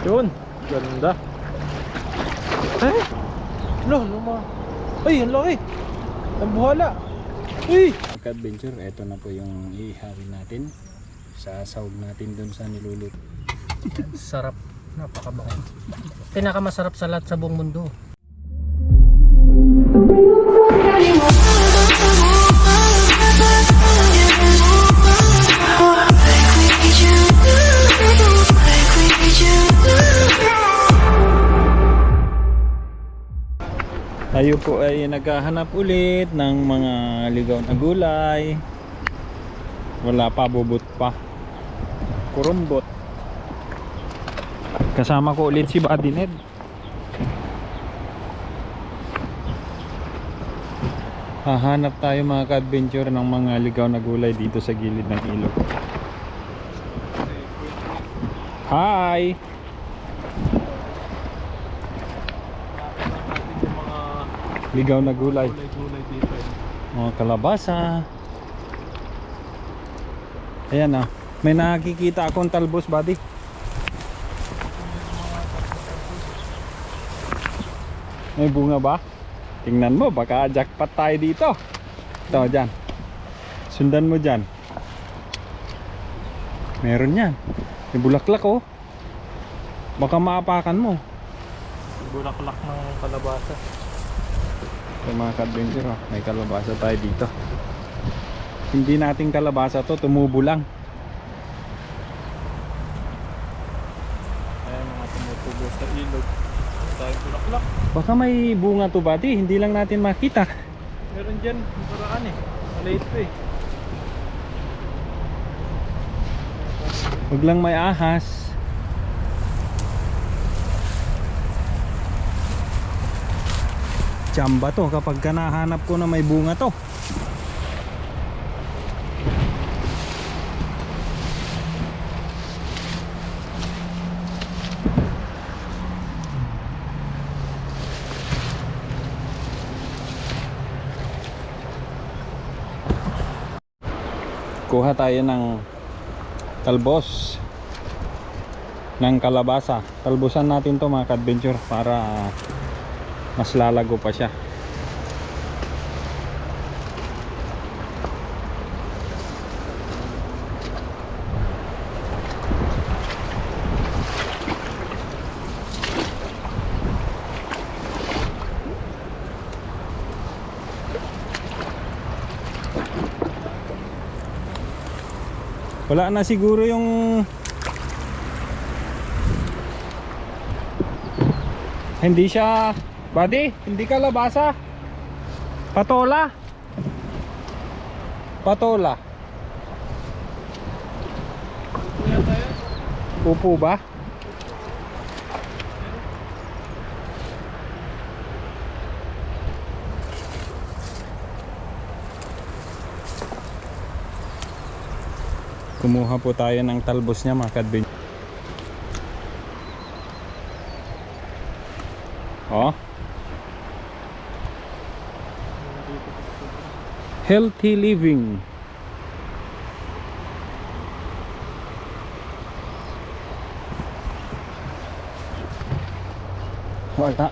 Yun, ganda. Eh? Luma. Ay, ang laki. Ang buhala. Uy! Adventure, eto na po yung ihawin natin. Sasawag natin dun sa niluluto. Sarap, napakabango. Pinakamasarap sa lahat sa buong mundo. Tayo po ay naghahanap ulit ng mga ligaw na gulay. Wala pa, bubot pa. Kurumbot. Kasama ko ulit si Buddy Ned. Hahanap tayo mga ka-adventure ng mga ligaw na gulay dito sa gilid ng ilog. Hi! Ligaw na gulay. Mga kalabasa. Ayan ah. May nakikita akong talbos, Buddy. May bunga ba? Tingnan mo, baka jackpot tayo dito. Ito, dyan. Sundan mo dyan. Meron yan. May bulaklak oh. Baka maapakan mo. Bulaklak ng kalabasa. So mga ka-adventure, may kalabasa tayo dito. Hindi nating kalabasa to, tumubo lang. Ayan mga tumutubo sa ilog. Tayong bulaklak. Baka may bunga to, Buddy, hindi lang natin makita. Meron dyan, yung paraan eh. Maliit pa eh. Huwag lang may ahas. Tsamba to kapag ka nahanap ko na may bunga to. Kuha tayo ng talbos ng kalabasa. Talbusan natin to mga ka-adventure para mas lalago pa siya. Wala na siguro yung hindi siya, Buddy, hindi kalabasa. Patola. Patola. Pupo ba? Kumuha po tayo ng talbos niya mga ka-adventure. Oh. Healthy living. Wala.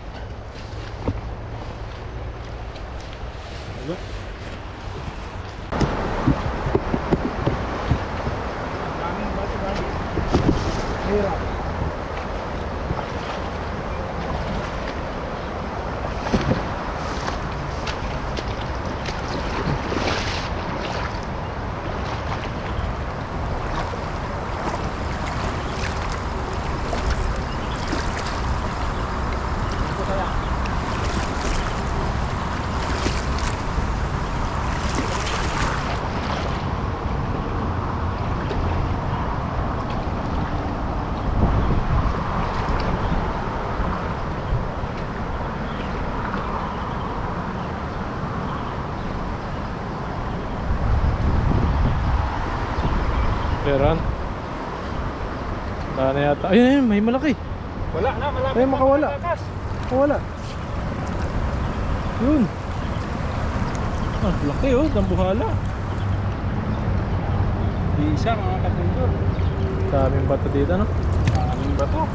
Meron. Wala na yata. Ayun, may malaki. Wala na, malapit. Ayun, makawala. Makawala. Yun. Ah, laki oh, dambuhala. Isa mga ka-adventure. Daming bato dito, no? Daming bato.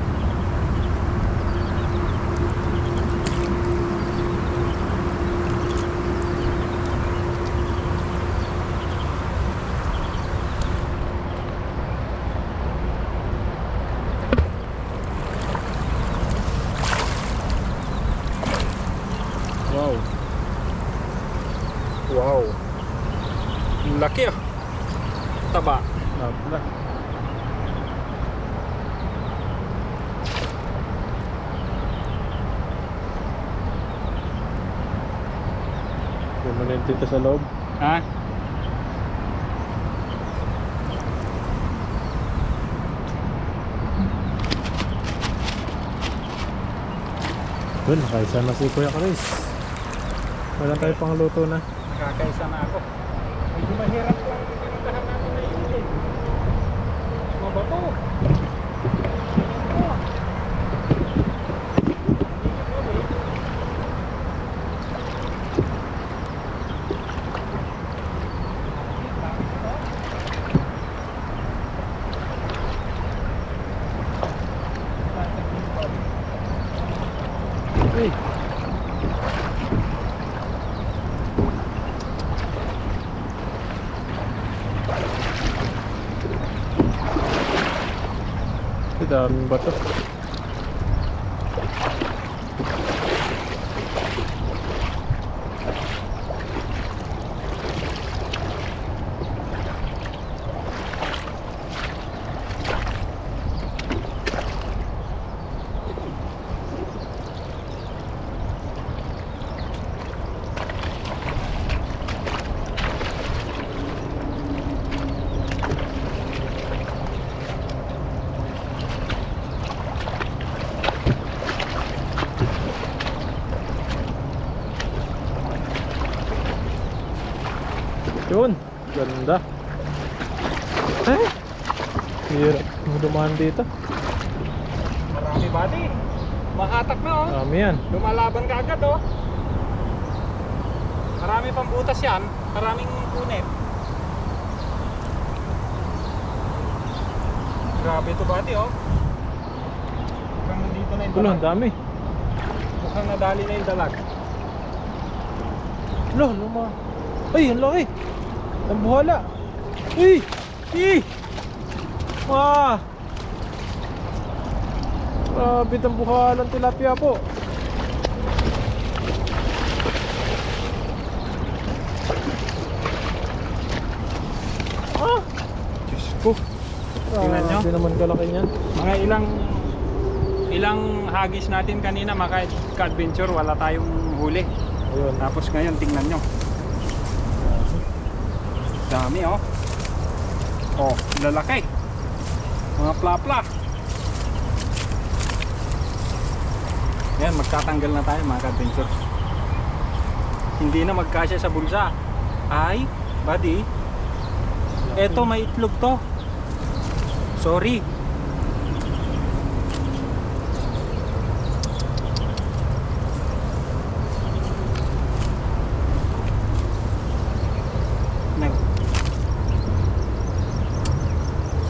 Laki oh. Taba. Lapla. Yung mo na yung tito sa loob. Ha? Doon, nakaisa na si Kuya Chris. Wala tayo pang luto na. Nakakaisa na ako. Medyo mahirap po ang pinuntahan natin na yun. Mabato. Hey. Ang daming bato. Yun, ganda. Eh, hirap mo dumaan dito. Marami body. Makatak na oh. Dami yan. Lumalaban ka agad oh. Marami pang butas yan. Maraming punit. Grabe ito body oh. Mukhang nandito na yung Tulo, dalag. ang dami. Mukhang nadali na yung dalag. Lo, luma. Ay, ang laki. Ang buhala. Uy! Ih! Wah! Grabe ang buhalang tilapia po. Ah! Diyos ko. Tingnan nyo. Grabe naman kalaki niyan. Mga ilang hagis natin kanina mga ka-adventure, wala tayong huli. Ayun. Tapos ngayon tingnan nyo. Dami oh. Oh, lalaki. Mga plapla. Yan, magtatanggal na tayo mga ka-adventure. Hindi na magkasya sa bulsa. Ay, buddy. Eto may itlog to. Sorry.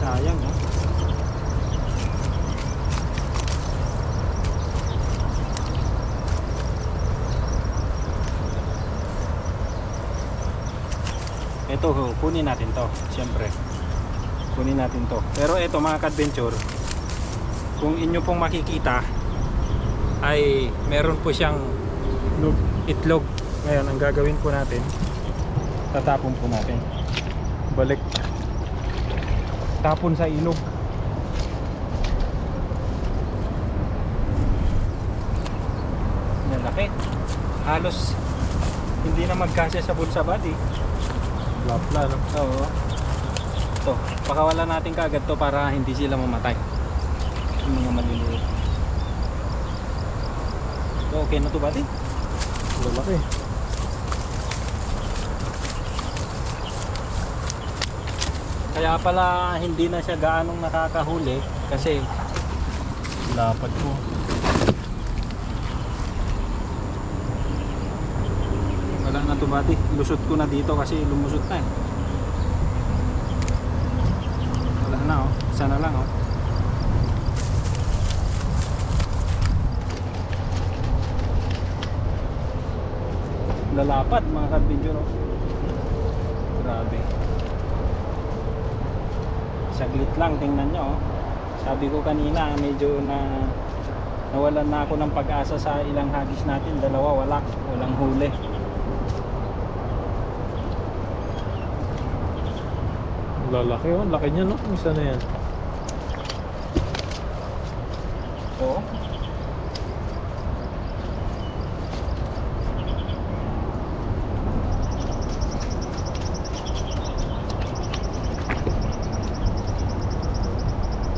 Sayang ha. Ito, kunin natin to. Siyempre. Kunin natin to. Pero ito mga ka-adventure, kung inyo pong makikita, ay meron po siyang itlog. Ngayon, ang gagawin po natin, tatapon po natin. Balik. Tapon sa ilog. Lalaki. Halos hindi na magkasya sa bulsa body. Lapla, no? Oo. Ito, pakawalan natin kaagad to para hindi sila mamatay. Yung mga maliliit. So, okay na to body? Lalaki. Kaya pala hindi na siya gaanong nakakahuli kasi Lapad ko. wala na to body. Lusot ko na dito kasi lumusot na eh. Wala na oh. Isa na lang oh. Lalapad mga ka-adventure oh. Grabe. Saglit lang, tingnan nyo oh. Sabi ko kanina medyo nawalan na ako ng pag-asa sa ilang hagis natin. Dalawa walang huli. Lalaki oh, laki niya no. Isa na yan. Oo.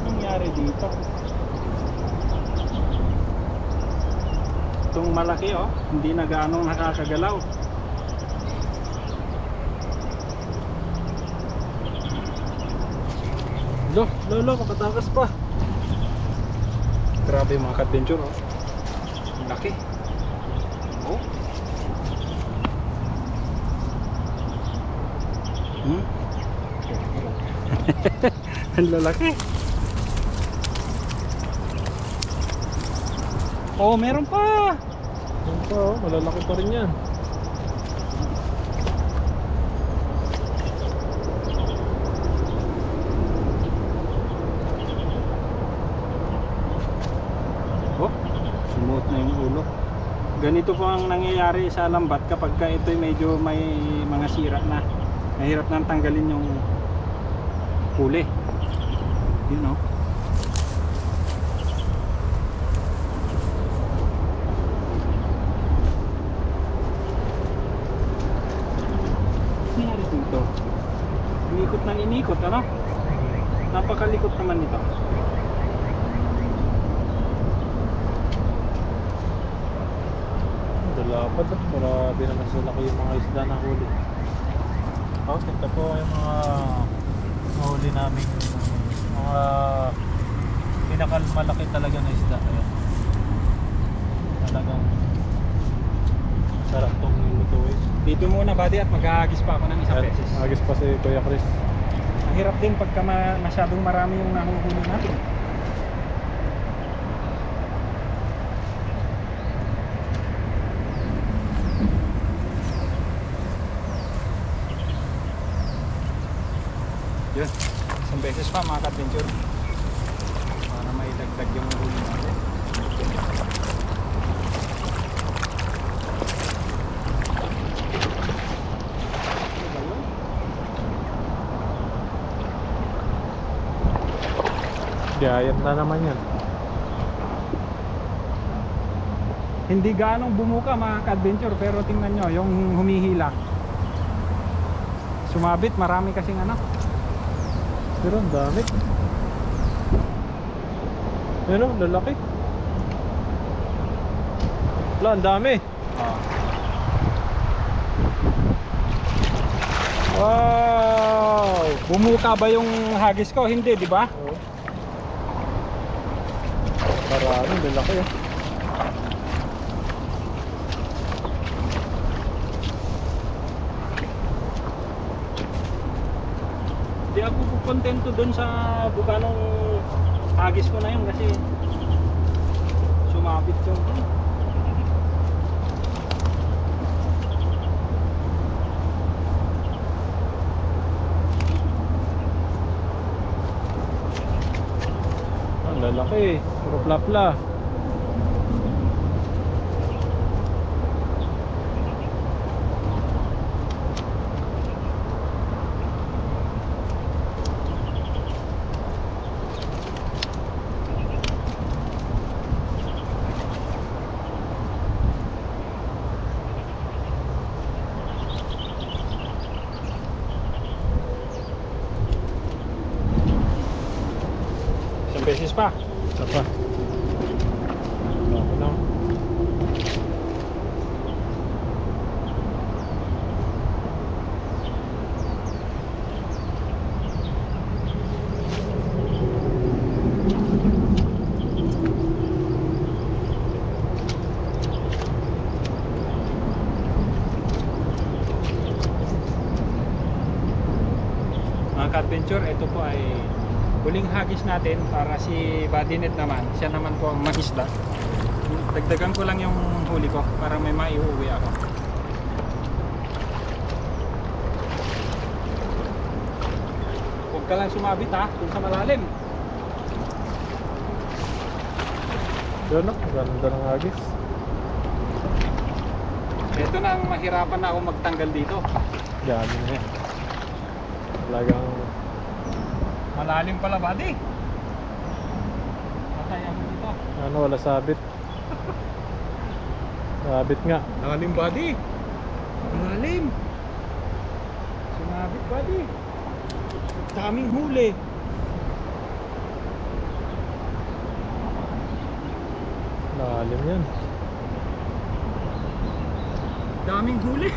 Nangyari dito. Itong malaki oh, hindi na gaano nakakagalaw. Lolo, makatakas pa. Grabe mga ka-adventure oh. Ang laki. Oh. Ang lalaki. Oh, meron pa. Yan pa oh, malalaki pa rin yan. Oh, sumuot na yung ulo. Ganito po ang nangyayari sa lambat kapag ito'y medyo may mga sira na. Mahirap nang tanggalin yung huli. Yun oh. Nangyari dito. Inikot ng inikot, ano? Napakalikot naman nito. Dalapad oh. Marami naman sa laki yung mga isda na huli. Oh, ito po yung mga huli namin. Mga pinakamalaki talaga na isda. Ayan. Talagang sarap tong lutuin. Dito muna buddy at maghahagis pa ako ng isang At beses. agis pa si Kuya Chris. Ang hirap din pagka masyadong marami yung nahuhuli natin. Yun, isang beses pa mga ka-adventure para maidagdag yung huli natin. Gayat na naman yan. Hindi ganong bumuka mga ka-adventure pero tingnan nyo yung humihila. Sumabit, marami kasing ano. Pero ang dami. Ano, lalaki. Wala, ang dami. Wow! Bumuka ba yung hagis ko? Hindi, di ba? Oo. Marami, lalaki oh. Di ako kontento doon sa bukanong hagis ko na yun kasi sumabit yung Ang lalaki, puro plapla. isang beses pa. Isa pa. Ako lang. Mga ka-adventure, ito po ay huling hagis natin para si Buddy Ned naman. Siya naman po ang mangisda. Dagdagan ko lang yung huli ko para may maiuwi ako. Huwag ka lang sumabit ha, dun sa malalim. Yun oh, ganda ng hagis. Ito na ang mahirapan na ako magtanggal dito. Dami na yan. Talagang Malalim pala, buddy. Patay ako dito. Ano, wala sabit. Sabit nga. Malalim, buddy. Malalim. Sumabit, buddy. Daming huli. Lalim yan. Daming huli.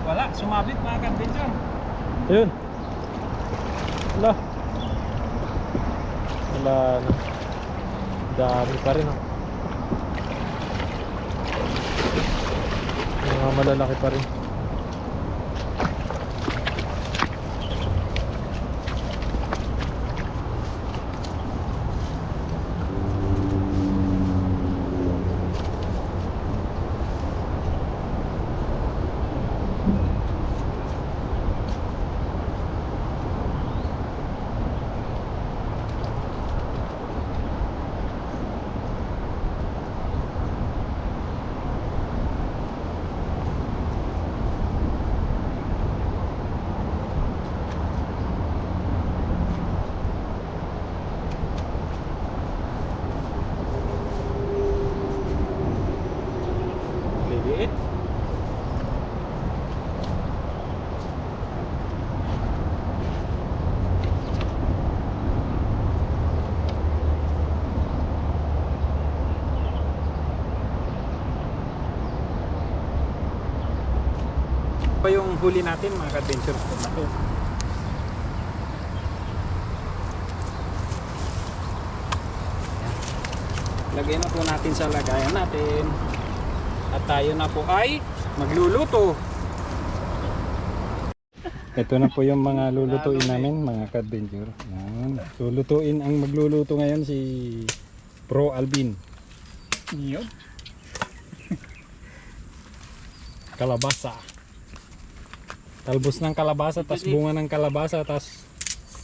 Wala, sumabit mga ka-adventure. Ayun. Wala. Wala na. Dami pa rin. Oh. Mga malalaki pa rin. Liit. Pa yung huli natin mga ka-adventure. Lagyan na po natin sa lagayan natin. At tayo na po ay magluluto. Ito na po yung mga lulutuin namin mga ka-adventure. Yan. Lulutuin ang magluluto ngayon si Pro Alvin. Yun. Kalabasa. Talbos ng kalabasa, tas bunga ng kalabasa, tas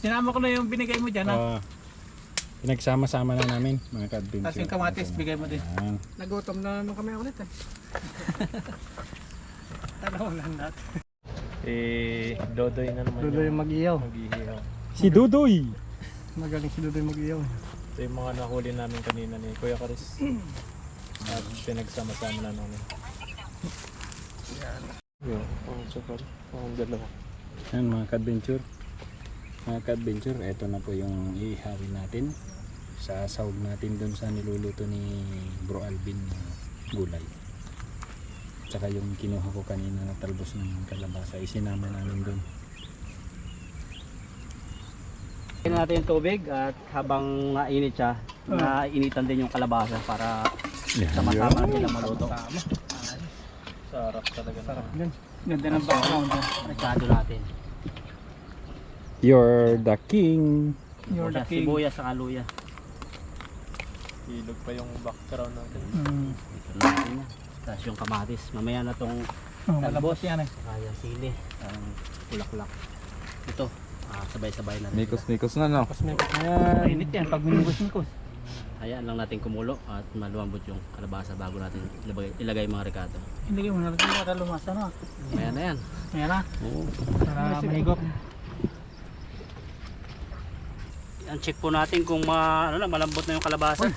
Sinama ko na yung binigay mo dyan pinagsama-sama na namin mga ka-adventure. Tapos yung kamatis, bigay mo din. Yan. Nagutom na naman kami ulit eh. Tanong natin. Dodoy na naman. Dudoy mag-iyaw. Mag-ihiyaw. Si Dudoy. Magaling si Dudoy mag-iyaw. Ito yung mga nahuli namin kanina ni Kuya Karis. At pinagsama-sama na namin. Yo, ang sakal. Ang dalawa. Yan mga ka-adventure. Mga ka-adventure, ito na po yung ihawin natin. Sa sahog natin dun sa niluluto ni Bro Alvin na gulay. Tsaka yung kinuha ko kanina na talbos ng kalabasa, isinama namin dun. Kailangan natin yung tubig at habang nainit siya, nainitan din yung kalabasa para sama-sama natin ang maluto. Sarap talaga. Sarap yun. Ganda ng background. Rekado natin. You're the king. You're the king. Sibuyas sa kaluya. Ilog pa yung background natin. Ito natin yan. Tapos yung kamatis. Mamaya na tong Malabos yan eh. kaya sili. Ang bulaklak. Ito. Sabay-sabay na. Mikos-mikos na no. Mainit yan pag minugos-migos. Hayaan lang natin kumulo at maluwambot yung kalabasa bago natin ilagay yung mga rekado. Hindi mo na rin para lumasa na. Mamaya na yan. Ayan na. Oo. Para mahigop. Ang check po natin kung malambot na yung kalabasa.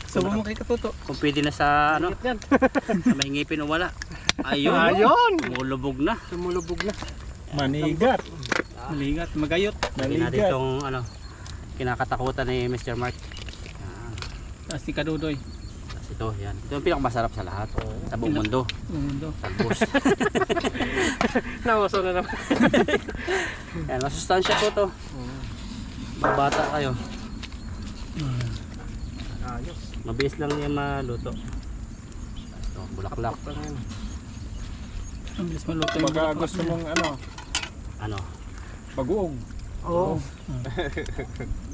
Subo mo kay Katuto. Kung pwede na sa sa mahingipin o wala. Ayun! Lumulubog na. Lumulubog na. Manigat. Maligat. Magayot. Lagyan natin itong kinakatakutan ni Mr. Mark. Tapos si Kadudoy. Tapos ito, yan. Ito yung pinakamasarap sa lahat. Sa buong mundo. Umundo. Talbos. Nawaso na naman. Yan, masustansya po to. Mga bata kayo. Ayos. Mabilis lang niya maluto. Ito, bulaklak. Ang bilis maluto yung Baka bulaklak gusto niya. mong Ano? bagoong. Oo.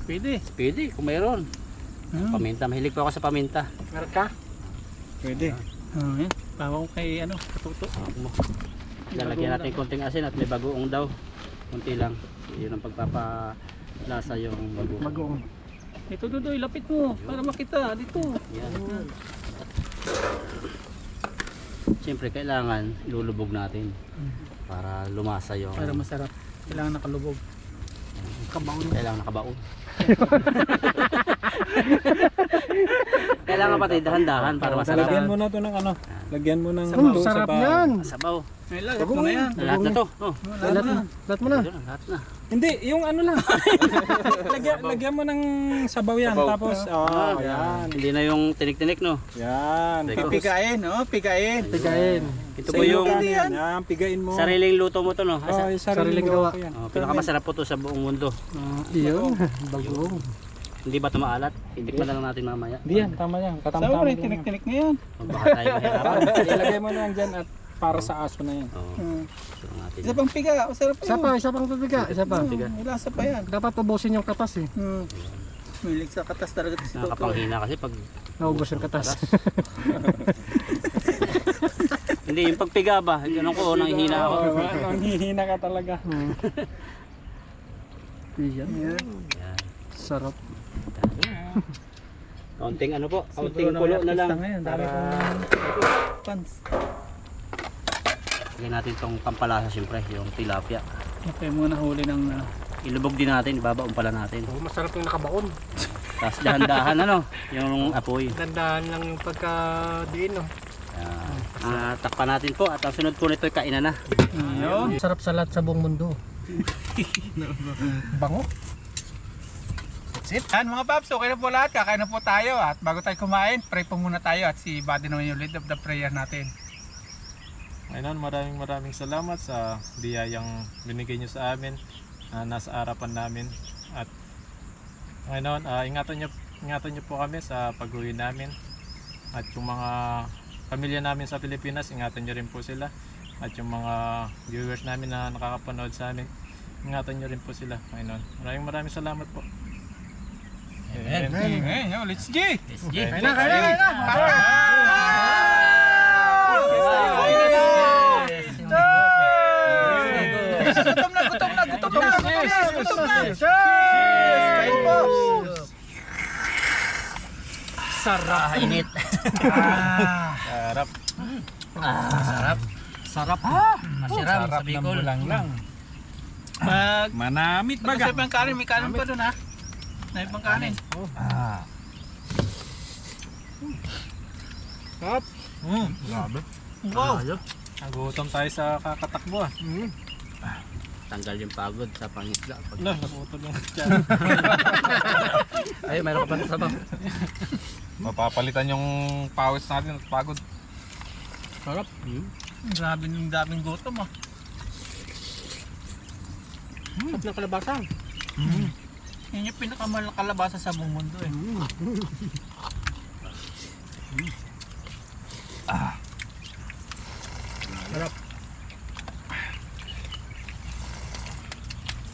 Pwede. Pwede, kung mayroon. Paminta. Mahilig po ako sa paminta. Meron ka? Pwede. Yan. Bawa ko kay Katuto. Lalagyan natin konting asin at may bagoong daw. Kunti lang. Yun ang pagpapalasa yung bagoong. Magong. Ito Dudoy, lapit mo para makita dito. Yan. Siyempre kailangan ilulubog natin para lumasa yung Para masarap. Kailangan nakalubog. kailangan nakabaon. Kailangan pati dahan-dahan para masarap. Lagyan mo na to ng ano. Lagyan mo ng Oh, sarap yan. Sabaw. Ay, lahat mo na yan. Lahat na to. Oh. Lahat mo na. Lahat na. Hindi, yung ano lang. lagyan mo ng sabaw yan. Tapos, yan. Hindi na yung tinik-tinik, no? Yan. Teko. Pigain, pigain. Pigain. Ito po yung Yan, pigain mo. sariling luto mo to, no? Oh, yung sariling gawa ko yan. Oh, pinakamasarap po to sa buong mundo. Iyon. Bagong. Hindi ba ito maalat? Tikman na lang natin mamaya. Hindi yan, tama yan. Katamtama lang. Tinik-tinik na yan. Baka tayo mahirapan. Ilagay mo na lang dyan at para sa aso na yan. Oo. Gusto natin. Isa pang piga, masarap Isa pa, pabiga. Isa pa. Tiga. Lasa pa yan. Dapat ubusin yung katas eh. Milig sa katas talaga ito si Toto. Nakapanghina kasi pag Naubos yung katas. hindi yung pagpiga ba? Ganun ko nang hihina ako. Ang hihina ka talaga. Iyan. Yan. Sarap. Kaunting ano po, kaunting kulo na lang. Dami Para pants. lagyan natin tong pampalasa siyempre, yung tilapia. Okay, muna huli ng Ilubog din natin, ibabaon pala natin. Oh, masarap yung nakabaon. Tapos dahan-dahan ano, yung apoy. Dandahan lang yung pagka-diin, no? Takpan natin po at ang sunod po nito ay kainan na. Sarap sa lahat sa buong mundo. Bango. That's it. Mga paps, okay na po lahat. Kakain na po tayo. At bago tayo kumain, pray po muna tayo. At si Buddy naman yung lead of the prayer natin. Ayun, maraming salamat sa biyayang binigay nyo sa amin na nasa harapan namin. At ngayon, ingatan nyo po kami sa pag-uwi namin. At yung mga pamilya namin sa Pilipinas, ingatan nyo rin po sila. At yung mga viewers namin na nakakapanood sa amin, ingatan nyo rin po sila. Ngayon, maraming salamat po. Amen. Amen. Let's go. Let's go. Kain na. Gutom na. Kain po. Sarap. Init. Sarap. Sarap. Sarap. Masiram sa Bicol. lang. Manamit Kasi pang kanin, may kanin pa doon ha. May pang kanin. Grabe. Wow. Nagutom tayo sa kakatakbo. Tanggal yung pagod sa pangisda. Naputol yung tiyan. Ay, mayroon ka pa ng sabaw. Mapapalitan yung pawis natin at pagod. Sarap. Grabe yung daming gutom ah. Sarap ng kalabasa. Yun yung pinakamahal na kalabasa sa buong mundo eh. Sarap.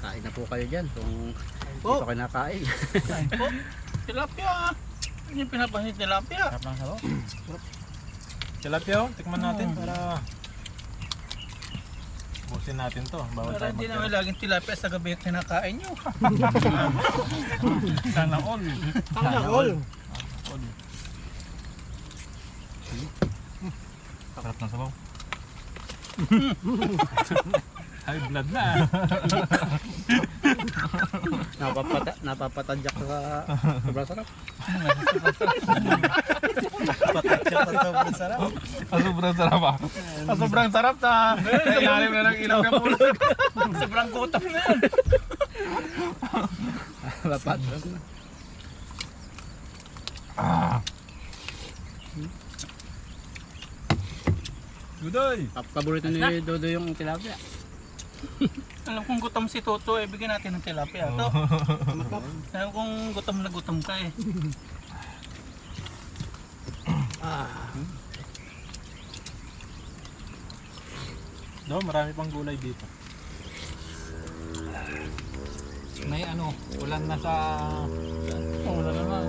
Kain na po kayo dyan kung dito kayo nakain. Kain po. Tilapia ah. Yun yung pinapansin tilapia. Sarap lang sarap. Tilapia, tikman natin para busin natin to. Bawal Para tayo hindi naman magkira. laging tilapia sa gabi at kinakain nyo. Sana all. Sana all. Sarap ng sabaw. High blood na. Napapatadyak sa sobrang sarap. Sobrang sarap. Sobrang sarap ah. Sobrang sarap sa ilalim na ng ilong ng pulo. Sobrang gutom na yan. Dapat. Gudoy! Paborito ni Dodo yung tilapia. Alam kong gutom si Toto eh, bigyan natin ng tilapia. To. Alam kong gutom na gutom ka eh. Marami pang gulay dito. May ulan na sa... Wala naman.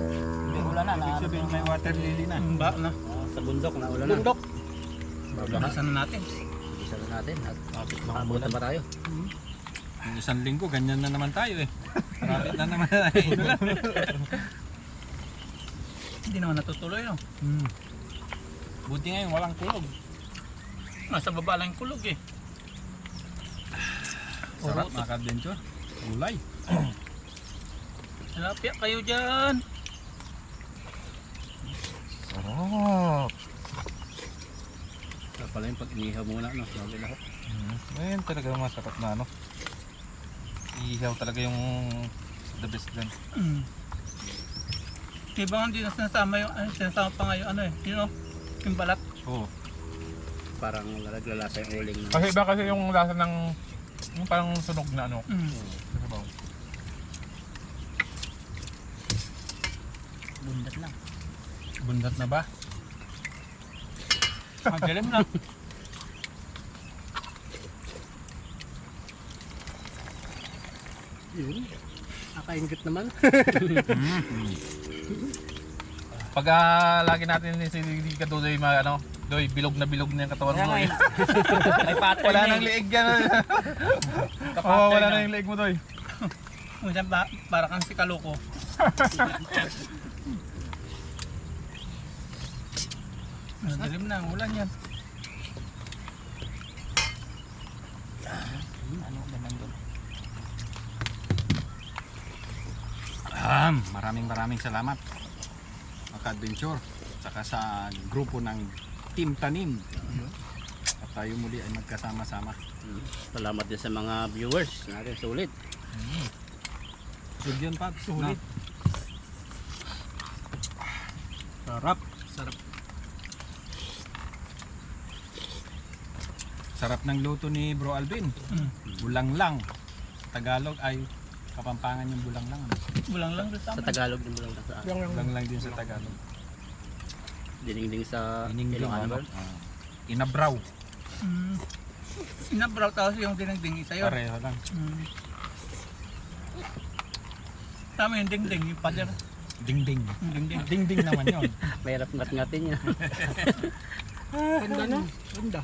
May ulan na. Ibig sabihin may water lily na. Ba na. Sa bundok na ulan na. Bundok. Babasan na natin. Isa na natin at Kapit ng makabutan ulan. ba tayo? Yung isang linggo, ganyan na naman tayo eh. Kapit na naman tayo. Hindi naman natutuloy no. Buti ngayon, walang kulog. Nasa baba lang yung kulog eh. Sarap mga ka-adventure. Gulay. Tilapia kayo dyan. Sarap. Ito pala yung pag inihaw muna, no? Bago lahat. Ngayon talaga masarap na ano. Ihaw talaga yung the best dyan. Diba nga hindi na sinasama yung, sinasama pa nga yung ano eh. You know, yung balat. Oo. Parang lalasa yung uling. No? Kasi iba kasi yung lasa ng yung parang sunog na ano. Sabaw. Bundat lang. Bundat na ba? Ang galim lang. Yun. Nakaingit naman. Pag lagi natin si Kadudoy ano, doy bilog na yung katawan mo. May pattern Wala na nang eh. liig yan. Oo, wala na yung liig mo doy. Minsan para kang si Kaloko. Madilim na, ulan yan. Ano naman doon? Maraming salamat mga ka-adventure. Saka sa grupo ng Team Tanim. At tayo muli ay magkasama-sama. Salamat din sa mga viewers natin. Sulit. Good yun, Pat. Sulit. Sarap. Sarap ng luto ni Bro Alvin. Bulang lang. Tagalog ay Kapampangan yung bulang lang. Ulang lang doon sa Sa amin. Tagalog din mo lang sa Bulang lang din sa Tagalog. diningding sa Iningding Ilocano. Inabraw. Inabraw tapos yung dinagding isa yun. Pareho lang. Tama yung dingding, yung pader. Dingding. Yung dingding. Dingding naman yon. Mahirap ngat-ngatin niya. Ganda no? Ganda.